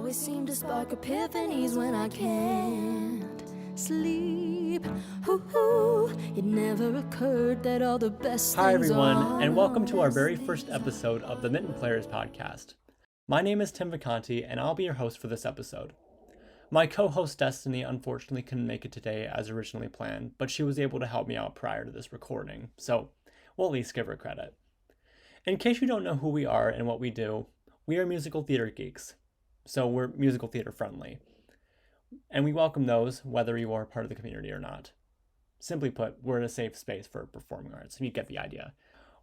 always seem to spark epiphanies when I can't sleep. Ooh, it never occurred that all the best Hi things everyone, are and welcome to our best very things first episode of the Mitten Players podcast. My name is Tim Vicanti, and I'll be your host for this episode. My co-host Destiny unfortunately couldn't make it today as originally planned, but she was able to help me out prior to this recording, so we'll at least give her credit. In case you don't know who we are and what we do, we are musical theater geeks, so we're musical theater friendly. And we welcome those, whether you are part of the community or not. Simply put, we're in a safe space for performing arts, you get the idea.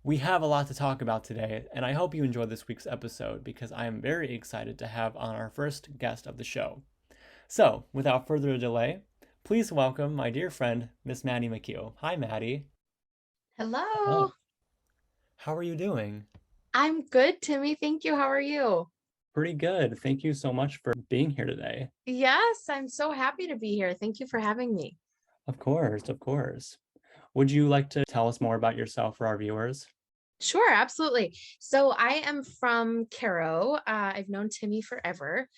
We have a lot to talk about today, and I hope you enjoy this week's episode because I am very excited to have on our first guest of the show. So, without further delay, please welcome my dear friend, Miss Madalyn McHugh. Hi, Maddie. Hello. Oh. How are you doing? I'm good, Timmy. Thank you. How are you? Pretty good. Thank you so much for being here today. Yes, I'm so happy to be here. Thank you for having me. Of course, of course. Would you like to tell us more about yourself for our viewers? Sure, absolutely. So I am from Caro. I've known Timmy forever.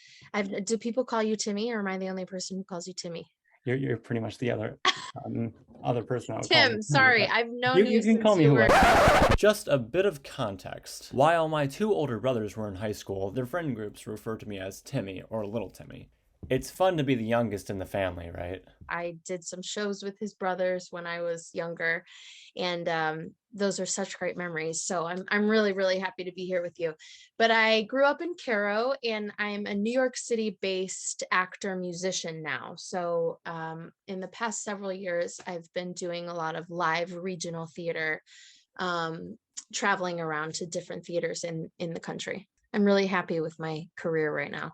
Do people call you Timmy, or am I the only person who calls you Timmy? You're pretty much the other person I would call Tim, Timmy, sorry, but I've known you can since call me you were. whoever. Just a bit of context. While my two older brothers were in high school, their friend groups referred to me as Timmy or Little Timmy. It's fun to be the youngest in the family, right? I did some shows with his brothers when I was younger, and those are such great memories. So I'm really, really happy to be here with you. But I grew up in Caro, and I'm a New York City based actor musician now. So in the past several years, I've been doing a lot of live regional theater, traveling around to different theaters in the country. I'm really happy with my career right now.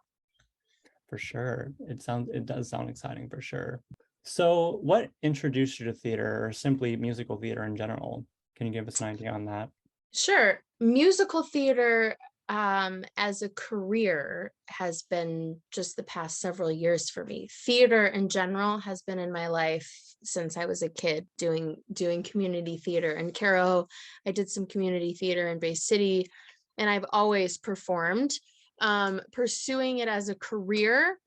For sure. It does sound exciting for sure. So what introduced you to theater or simply musical theater in general? Can you give us an idea on that? Sure. Musical theater as a career has been just the past several years for me. Theater in general has been in my life since I was a kid, doing community theater in Caro. I did some community theater in Bay City, and I've always performed. Pursuing it as a career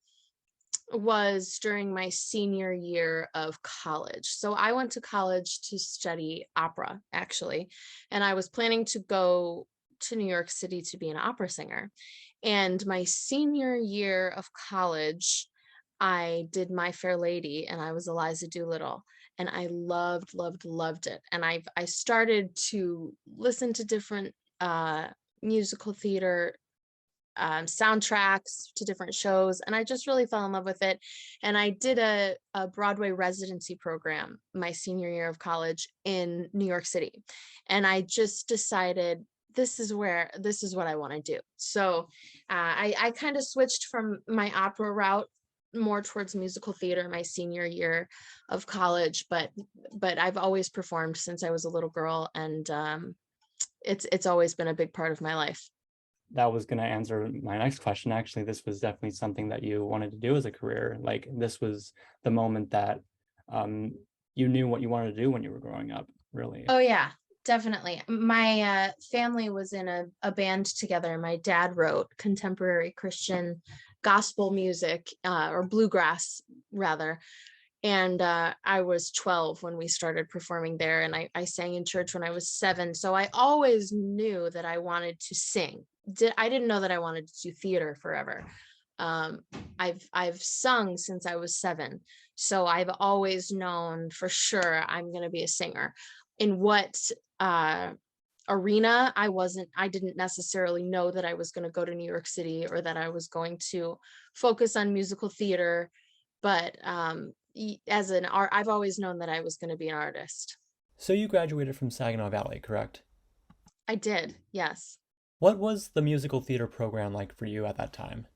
was during my senior year of college. So I went to college to study opera, actually, and I was planning to go to New York City to be an opera singer. And my senior year of college, I did My Fair Lady, and I was Eliza Doolittle, and I loved it. And I started to listen to different musical theater soundtracks to different shows, and I just really fell in love with it. And I did a Broadway residency program my senior year of college in New York City, and I just decided this is what I want to do. So I kind of switched from my opera route more towards musical theater my senior year of college, but I've always performed since I was a little girl, and it's always been a big part of my life. That was going to answer my next question. Actually, this was definitely something that you wanted to do as a career. Like, this was the moment that you knew what you wanted to do when you were growing up, really. Oh yeah, definitely. My family was in a band together. My dad wrote contemporary Christian gospel music, or bluegrass rather. And I was 12 when we started performing there, and I sang in church when I was 7. So I always knew that I wanted to sing. I didn't know that I wanted to do theater forever. I've sung since I was 7. So I've always known for sure I'm going to be a singer. In what arena, I didn't necessarily know that I was going to go to New York City or that I was going to focus on musical theater. But as an art, I've always known that I was going to be an artist. So you graduated from Saginaw Valley, correct? I did, yes. What was the musical theater program like for you at that time?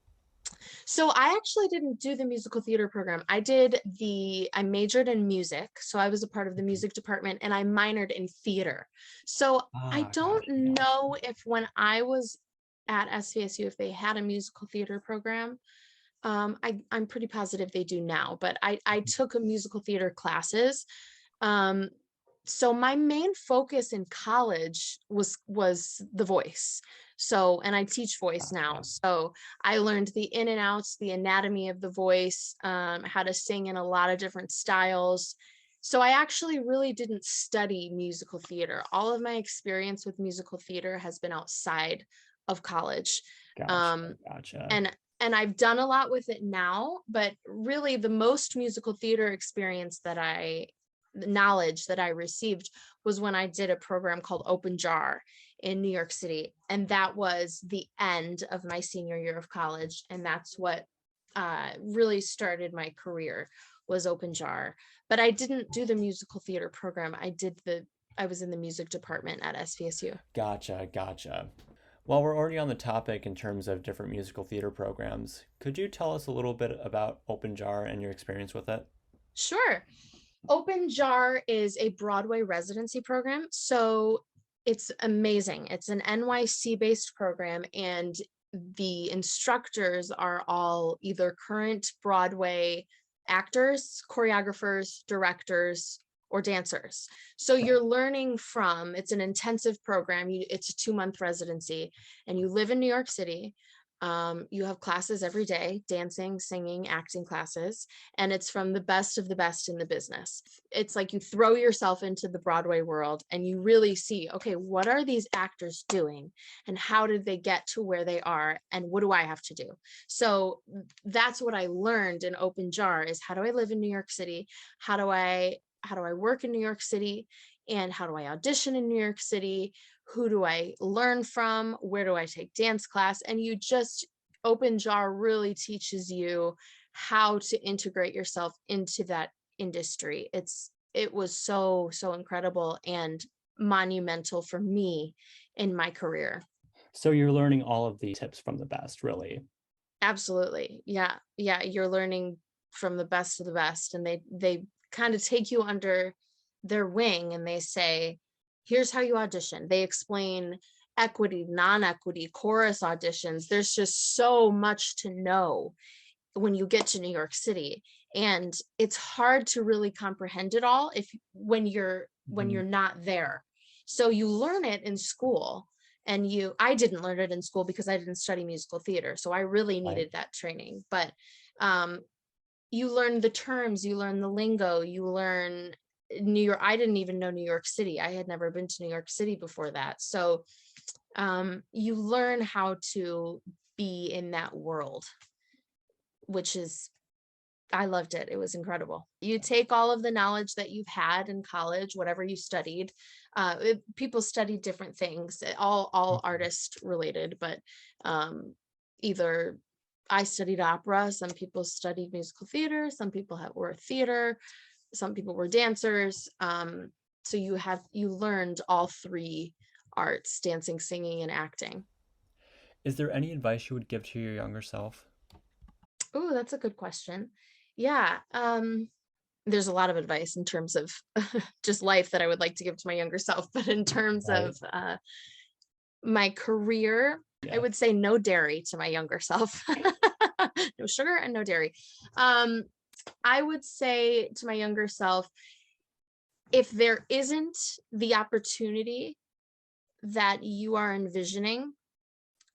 So I actually didn't do the musical theater program. I majored in music. So I was a part of the music department, and I minored in theater. So I don't know if when I was at SVSU, if they had a musical theater program. I'm pretty positive they do now, but I took a musical theater classes. So my main focus in college was The Voice. So, and I teach voice now. Gotcha. So I learned the in and outs, the anatomy of the voice, how to sing in a lot of different styles. So I actually really didn't study musical theater. All of my experience with musical theater has been outside of college. Gotcha. Um, Gotcha. and I've done a lot with it now, but really the most musical theater experience knowledge that I received was when I did a program called Open Jar in New York City. And that was the end of my senior year of college. And that's what really started my career, was Open Jar. But I didn't do the musical theater program. I was in the music department at SVSU. Gotcha. Gotcha. While we're already on the topic in terms of different musical theater programs, could you tell us a little bit about Open Jar and your experience with it? Sure. Open Jar is a Broadway residency program. So it's amazing. It's an NYC based program, and the instructors are all either current Broadway actors, choreographers, directors, or dancers. So you're learning from, it's an intensive program. It's a 2-month residency, and you live in New York City. You have classes every day, dancing, singing, acting classes, and it's from the best of the best in the business. It's like you throw yourself into the Broadway world and you really see, okay, what are these actors doing and how did they get to where they are and what do I have to do? So that's what I learned in Open Jar, is how do I live in New York City? How do I work in New York City? And how do I audition in New York City? Who do I learn from? Where do I take dance class? And Open Jar really teaches you how to integrate yourself into that industry. It was so incredible and monumental for me in my career. So you're learning all of the tips from the best, really. Absolutely. Yeah. You're learning from the best of the best, and they kind of take you under their wing and they say, here's how you audition. They explain equity, non-equity, chorus auditions. There's just so much to know when you get to New York City. And it's hard to really comprehend it all when you're not there. So you learn it in school, and I didn't learn it in school because I didn't study musical theater. So I really Right. needed that training. But you learn the terms, you learn the lingo, you learn New York. I didn't even know New York City. I had never been to New York City before that. So you learn how to be in that world, which is, I loved it. It was incredible. You take all of the knowledge that you've had in college, whatever you studied. People study different things, all artist related, but either I studied opera, some people studied musical theater, some people were theater, some people were dancers. So you learned all three arts: dancing, singing, and acting. Is there any advice you would give to your younger self? Oh, that's a good question. Yeah. There's a lot of advice in terms of just life that I would like to give to my younger self, but in terms Right. of my career, I Yeah. would say no dairy to my younger self. No sugar and no dairy. I would say to my younger self, if there isn't the opportunity that you are envisioning,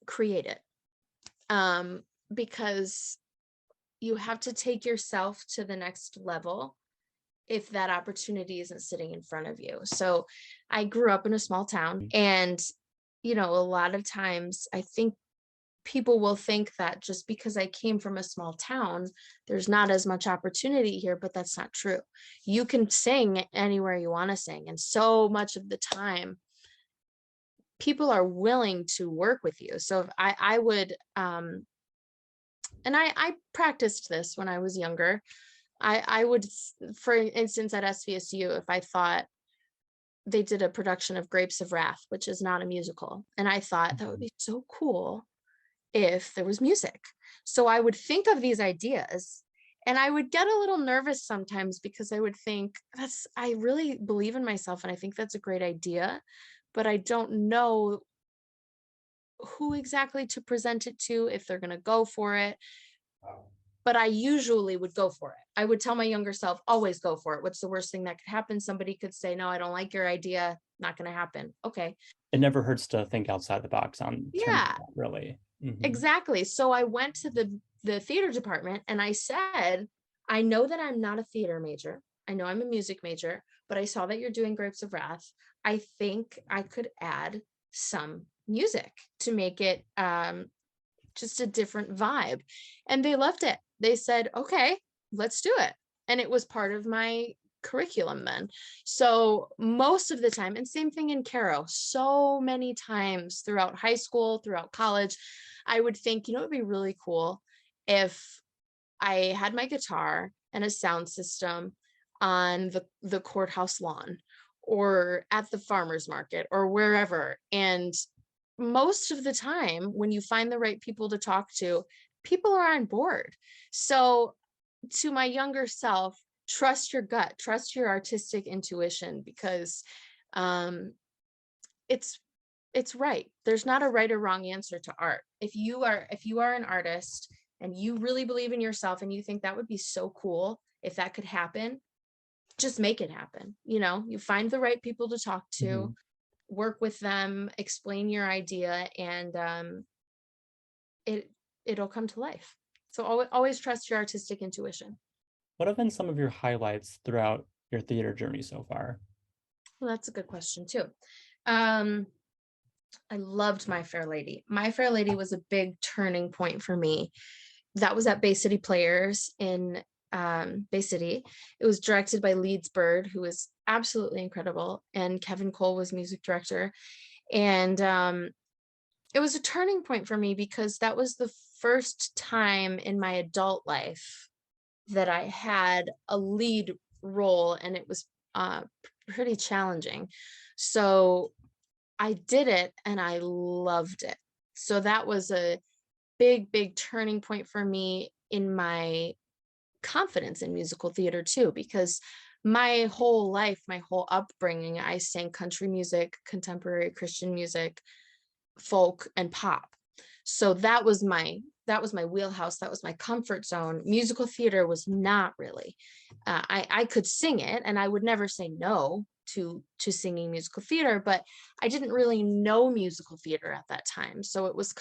create it. Because you have to take yourself to the next level if that opportunity isn't sitting in front of you. So I grew up in a small town, and a lot of times I think people will think that just because I came from a small town, there's not as much opportunity here, but that's not true. You can sing anywhere you want to sing, and so much of the time people are willing to work with you. So if I would and I practiced this when I was younger. I would, for instance, at SVSU, if I thought they did a production of Grapes of Wrath, which is not a musical, and I thought that would be so cool if there was music. So I would think of these ideas, and I would get a little nervous sometimes because I would think, I really believe in myself and I think that's a great idea, but I don't know who exactly to present it to, if they're going to go for it. But I usually would go for it. I would tell my younger self, always go for it. What's the worst thing that could happen? Somebody could say, no, I don't like your idea. not going to happen. Okay. It never hurts to think outside the box on terms of Yeah, that, really. exactly. So I went to the theater department and I said, I know that I'm not a theater major. I know I'm a music major, but I saw that you're doing Grapes of Wrath. I think I could add some music to make it just a different vibe. And they loved it. They said, okay, let's do it. And it was part of my curriculum then. So most of the time, and same thing in Caro, so many times throughout high school, throughout college, I would think, it'd be really cool if I had my guitar and a sound system on the courthouse lawn or at the farmer's market or wherever. And most of the time, when you find the right people to talk to, people are on board. So to my younger self, trust your gut, trust your artistic intuition, because it's right. There's not a right or wrong answer to art. If you are an artist and you really believe in yourself and you think that would be so cool if that could happen, just make it happen. You find the right people to talk to, work with them, explain your idea, and it'll come to life. So always trust your artistic intuition. What have been some of your highlights throughout your theater journey so far? Well, that's a good question too. I loved My Fair Lady. My Fair Lady was a big turning point for me. That was at Bay City Players in Bay City. It was directed by Leeds Bird, who is absolutely incredible, and Kevin Cole was music director. And it was a turning point for me because that was the first time in my adult life that I had a lead role, and it was pretty challenging. So I did it and I loved it. So that was a big turning point for me in my confidence in musical theater too, because my whole life, my whole upbringing, I sang country music, contemporary Christian music, folk, and pop. So that was my wheelhouse. That was my comfort zone. Musical theater was not really. I could sing it, and I would never say no to singing musical theater, but I didn't really know musical theater at that time. So it was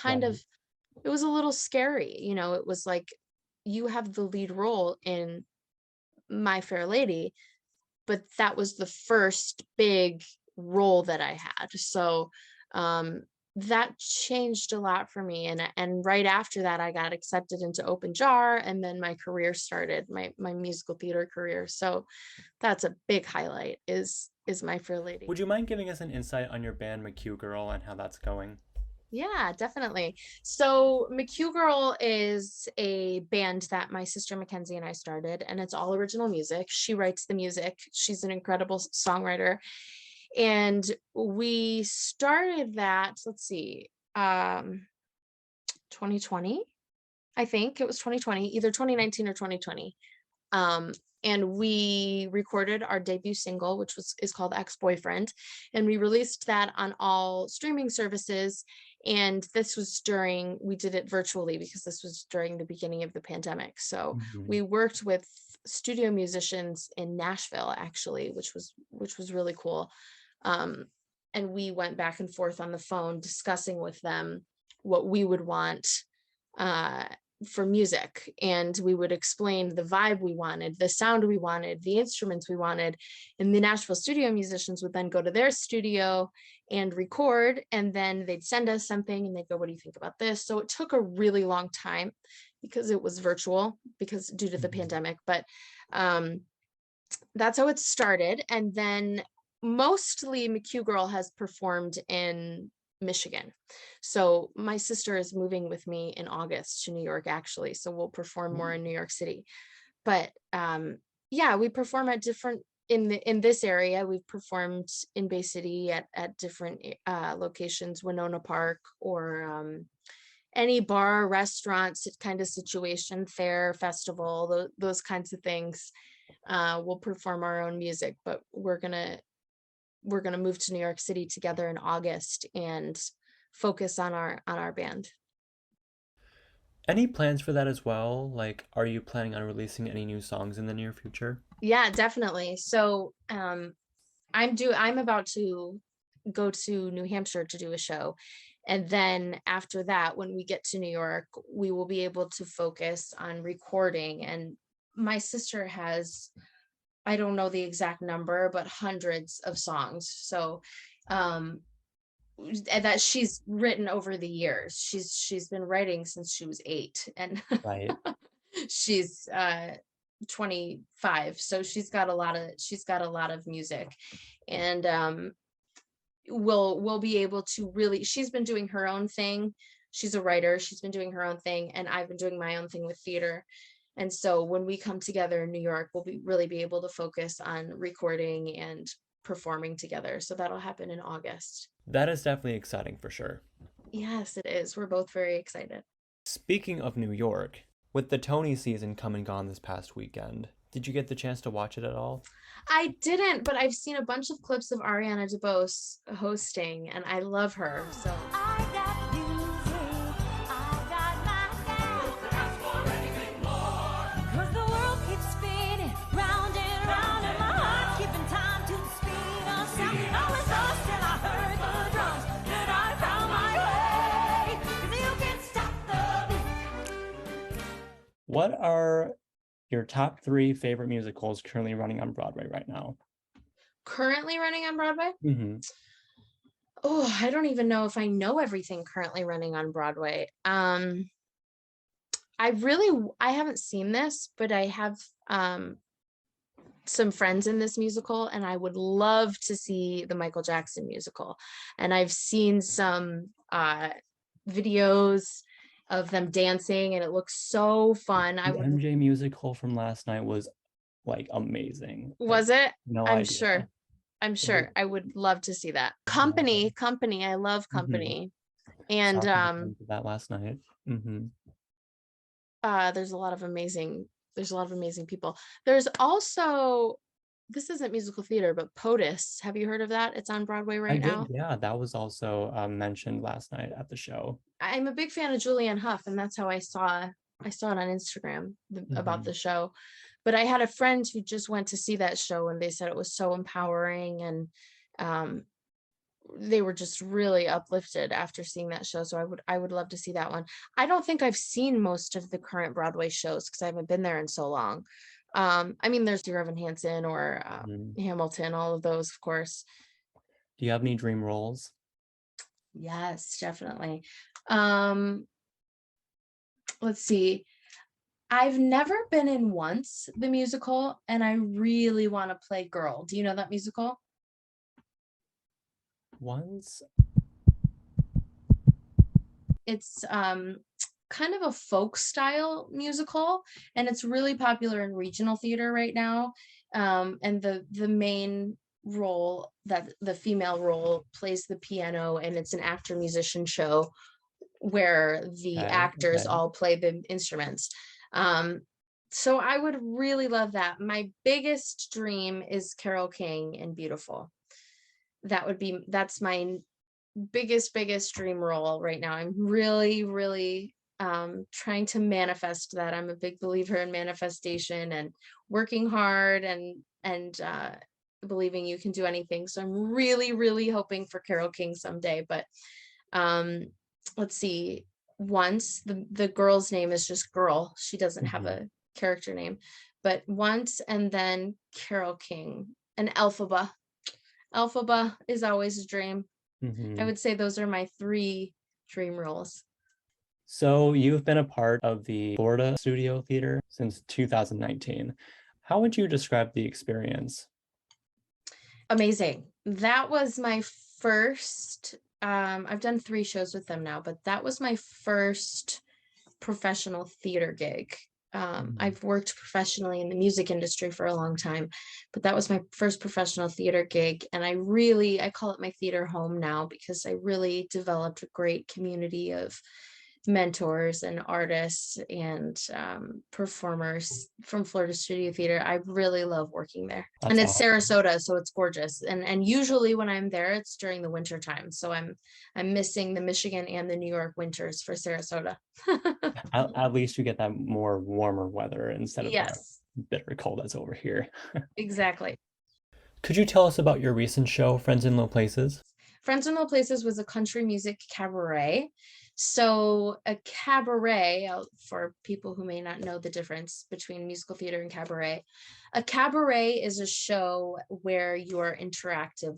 it was a little scary. It was like, you have the lead role in My Fair Lady, but that was the first big role that I had. So that changed a lot for me. And right after that, I got accepted into Open Jar, and then my career started, my musical theater career. So that's a big highlight is My Fair Lady. Would you mind giving us an insight on your band McHugh Girl and how that's going? Yeah, definitely. So McHugh Girl is a band that my sister Mackenzie and I started, and it's all original music. She writes the music. She's an incredible songwriter. And we started that, let's see, 2020. I think it was 2020, either 2019 or 2020. And we recorded our debut single, which is called Ex-Boyfriend, and we released that on all streaming services. And this was we did it virtually because this was during the beginning of the pandemic. So we worked with studio musicians in Nashville, actually, which was really cool. And we went back and forth on the phone discussing with them what we would want for music, and we would explain the vibe we wanted, the sound we wanted, the instruments we wanted, and the Nashville studio musicians would then go to their studio and record, and then they'd send us something and they'd go, what do you think about this? So it took a really long time because it was virtual, because due to the pandemic, but that's how it started. And then mostly McHugh Girl has performed in Michigan. So my sister is moving with me in August to New York, actually. So we'll perform more in New York City. But yeah, we perform at different in this area. We've performed in Bay City at different locations, Winona Park, or any bar, restaurant kind of situation, fair, festival, those kinds of things. We'll perform our own music, but we're gonna move to New York City together in August and focus on our band. Any plans for that as well? Like, are you planning on releasing any new songs in the near future? Yeah, definitely. So I'm about to go to New Hampshire to do a show. And then after that, when we get to New York, we will be able to focus on recording. And my sister has, I don't know the exact number, but hundreds of songs. So and that she's written over the years. She's been writing since she was 8, and Right. she's 25. So she's got a lot of music. And we'll be able to really, she's been doing her own thing. She's a writer, she's been doing her own thing, and I've been doing my own thing with theater. And so when we come together in New York, we'll really be able to focus on recording and performing together. So that'll happen in August. That is definitely exciting for sure. Yes, it is. We're both very excited. Speaking of New York, with the Tony season come and gone this past weekend, did you get the chance to watch it at all? I didn't, but I've seen a bunch of clips of Ariana DeBose hosting, and I love her. So I got music, I got my ask for anything more. 'Cause the world keeps spinning round and round, and my heart's keeping time to the speed of sound. I was lost till I heard the drums, then I found my way. 'Cause you can't stop the beat. What are your top 3 favorite musicals currently running on Broadway right now? currently running on Broadway? Mm-hmm. Oh, I don't even know if I know everything currently running on Broadway. I haven't seen this, but I have some friends in this musical, and I would love to see the Michael Jackson musical. And I've seen some videos of them dancing, and it looks so fun. The MJ musical from last night was like amazing. Was it? No I'm idea. sure. I would love to see that. Company. I love Company. And Saw some of that last night. Mm-hmm. there's a lot of amazing people. There's also, this isn't musical theater, but POTUS. Have you heard of that? It's on Broadway right now. Yeah, that was also mentioned last night at the show. I'm a big fan of Julianne Hough, and that's how I saw it on Instagram about the show. But I had a friend who just went to see that show, and they said it was so empowering, and they were just really uplifted after seeing that show. So I would love to see that one. I don't think I've seen most of the current Broadway shows because I haven't been there in so long. I mean, there's Dear Evan Hansen or Hamilton, all of those, of course. Do you have any dream roles? Yes, definitely. Let's see. I've never been in Once, the musical, and I really want to play Girl. Do you know that musical? Once? It's kind of a folk style musical, and it's really popular in regional theater right now. And the main role, that the female role, plays the piano, and it's an actor musician show where the actors all play the instruments. So I would really love that. My biggest dream is Carole King in Beautiful. That's my biggest dream role right now. I'm really trying to manifest that. I'm a big believer in manifestation and working hard and believing you can do anything. So I'm really hoping for Carole King someday. But let's see. Once, the girl's name is just Girl. She doesn't have a character name. But Once, and then Carole King, and Elphaba. Elphaba is always a dream. I would say those are my 3 dream roles. So you've been a part of the Florida Studio Theater since 2019. How would you describe the experience? Amazing. That was my first, I've done 3 shows with them now, but that was my first professional theater gig. I've worked professionally in the music industry for a long time, but that was my first professional theater gig. And I call it my theater home now, because I really developed a great community of mentors and artists and performers from Florida Studio Theater. I really love working there. And it's awesome. Sarasota, so it's gorgeous. And usually when I'm there, it's during the winter time. So I'm missing the Michigan and the New York winters for Sarasota. At least you get that more warmer weather instead of the bitter cold that's over here. Exactly. Could you tell us about your recent show, Friends in Low Places? Friends in Low Places was a country music cabaret. So a cabaret, for people who may not know the difference between musical theater and cabaret, a cabaret is a show where you are interactive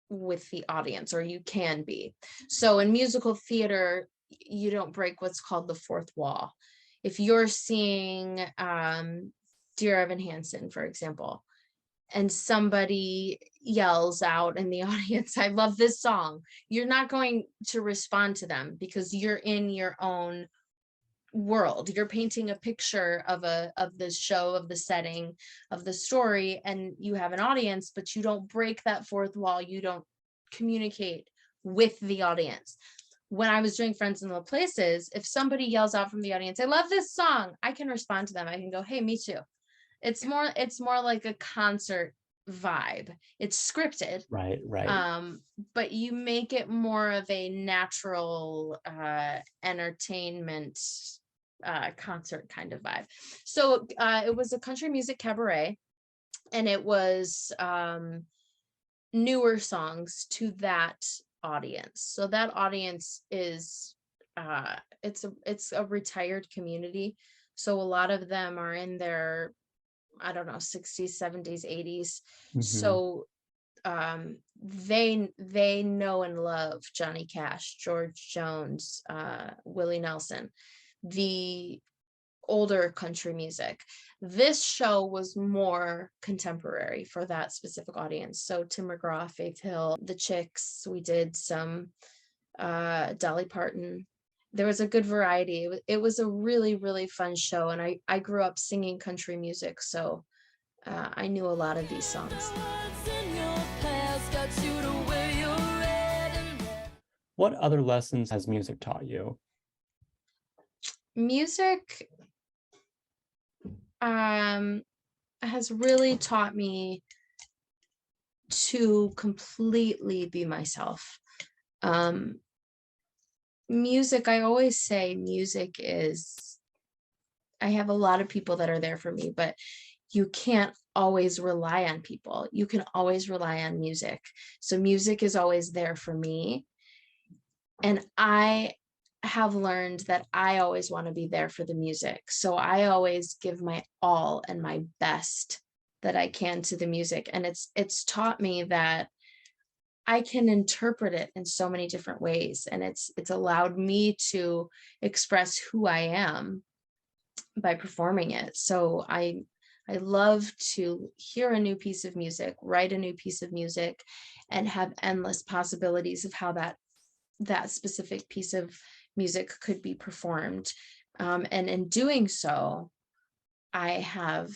with the audience, or you can be. So in musical theater, you don't break what's called the fourth wall. If you're seeing Dear Evan Hansen, for example, and somebody yells out in the audience, I love this song, you're not going to respond to them because you're in your own world. You're painting a picture of the show, of the setting, of the story, and you have an audience, but you don't break that fourth wall. You don't communicate with the audience. When I was doing Friends in Low Places, if somebody yells out from the audience, I love this song, I can respond to them. I can go, hey, me too. It's more like a concert vibe. It's scripted. Right. But you make it more of a natural entertainment concert kind of vibe. So it was a country music cabaret, and it was newer songs to that audience. So that audience is it's a retired community. So a lot of them are in their, I don't know, 60s, 70s, 80s. So they know and love Johnny Cash, George Jones, Willie Nelson, the older country music. This show was more contemporary for that specific audience. So Tim McGraw, Faith Hill, The Chicks, we did some Dolly Parton. There was a good variety. It was a really, really fun show. And I grew up singing country music, so I knew a lot of these songs. What other lessons has music taught you? Music has really taught me to completely be myself. Music, I always say music is, I have a lot of people that are there for me, but you can't always rely on people. You can always rely on music. So music is always there for me. And I have learned that I always want to be there for the music. So I always give my all and my best that I can to the music. And it's taught me that I can interpret it in so many different ways. And it's allowed me to express who I am by performing it. So I love to hear a new piece of music, write a new piece of music, and have endless possibilities of how that specific piece of music could be performed. And in doing so, I have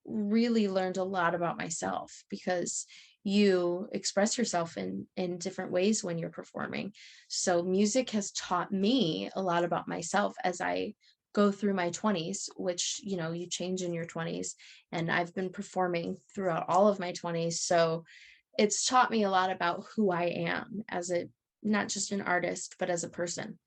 really learned a lot about myself, because you express yourself in different ways when you're performing. So music has taught me a lot about myself as I go through my 20s, which, you know, you change in your 20s, and I've been performing throughout all of my 20s. So it's taught me a lot about who I am as not just an artist, but as a person.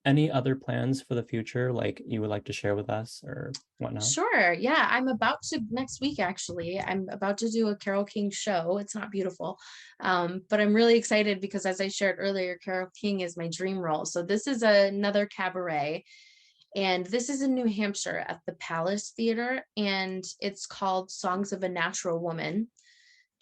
Any other plans for the future, like you would like to share with us or whatnot? Sure. Yeah, I'm about to, next week, actually, I'm about to do a Carole King show. It's not beautiful, but I'm really excited because, as I shared earlier, Carole King is my dream role. So this is another cabaret, and this is in New Hampshire at the Palace Theater, and it's called Songs of a Natural Woman,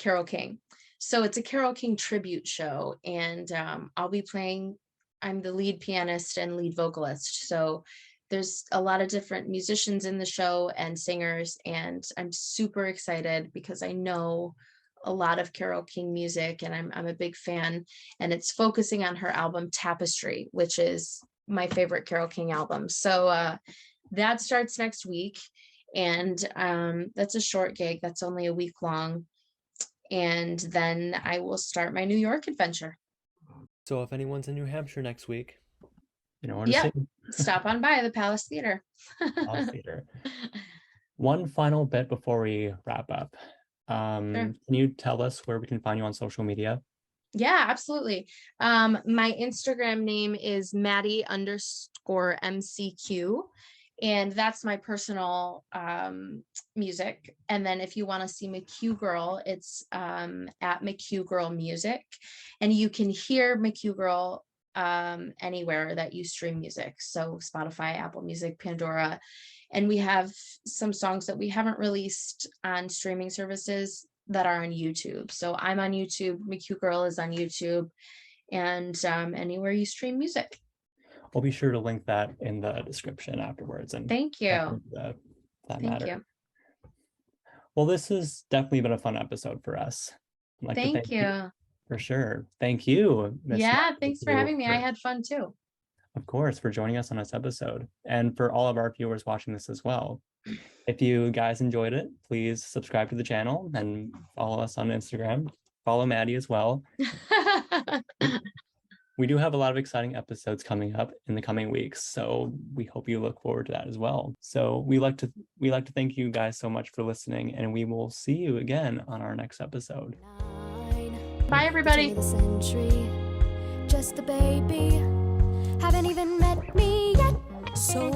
Carole King. So it's a Carole King tribute show, and I'll be playing, I'm the lead pianist and lead vocalist. So there's a lot of different musicians in the show and singers, and I'm super excited because I know a lot of Carole King music, and I'm a big fan. And it's focusing on her album Tapestry, which is my favorite Carole King album. So that starts next week, and that's a short gig. That's only a week long. And then I will start my New York adventure. So if anyone's in New Hampshire next week, you know where Yeah, to see. stop on by the Palace Theater. Palace Theater. One final bit before we wrap up. Sure. Can you tell us where we can find you on social media? Yeah, absolutely. My Instagram name is Maddie_MCQ, And that's my personal music. And then if you want to see McHugh Girl, it's at McHugh Girl Music. And you can hear McHugh Girl anywhere that you stream music. So Spotify, Apple Music, Pandora. And we have some songs that we haven't released on streaming services that are on YouTube. So I'm on YouTube, McHugh Girl is on YouTube, and anywhere you stream music. We'll be sure to link that in the description afterwards. And thank you. Thank you. Well, this has definitely been a fun episode for us. Like thank you. For sure. Thank you. Yeah, thanks for having me. I had fun too. Of course, for joining us on this episode, and for all of our viewers watching this as well. If you guys enjoyed it, please subscribe to the channel and follow us on Instagram. Follow Maddie as well. We do have a lot of exciting episodes coming up in the coming weeks, so we hope you look forward to that as well. So we like to thank you guys so much for listening, and we will see you again on our next episode. Bye, everybody. The century, just a baby, haven't even met me yet. So